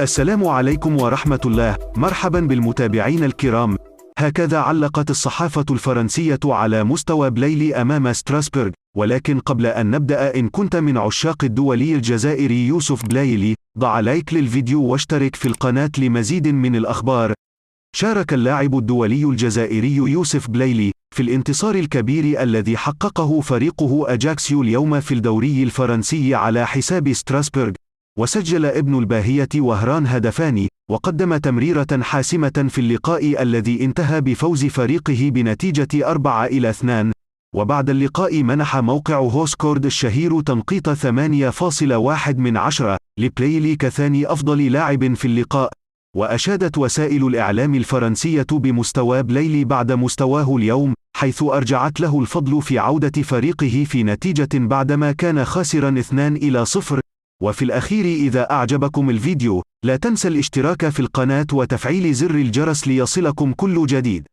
السلام عليكم ورحمة الله. مرحبا بالمتابعين الكرام. هكذا علقت الصحافة الفرنسية على مستوى بلايلي أمام ستراسبورغ. ولكن قبل أن نبدأ، إن كنت من عشاق الدولي الجزائري يوسف بلايلي، ضع لايك للفيديو واشترك في القناة لمزيد من الأخبار. شارك اللاعب الدولي الجزائري يوسف بلايلي في الانتصار الكبير الذي حققه فريقه أجاكسيو اليوم في الدوري الفرنسي على حساب ستراسبورغ. وسجل ابن الباهية وهران هدفان، وقدم تمريرة حاسمة في اللقاء الذي انتهى بفوز فريقه بنتيجة 4-2. وبعد اللقاء منح موقع هوسكورد الشهير تنقيط 8.1 لبلايلي كثاني أفضل لاعب في اللقاء. وأشادت وسائل الإعلام الفرنسية بمستوى بلايلي بعد مستواه اليوم، حيث أرجعت له الفضل في عودة فريقه في نتيجة بعدما كان خاسرا 2-0. وفي الأخير، إذا أعجبكم الفيديو، لا تنسى الاشتراك في القناة وتفعيل زر الجرس ليصلكم كل جديد.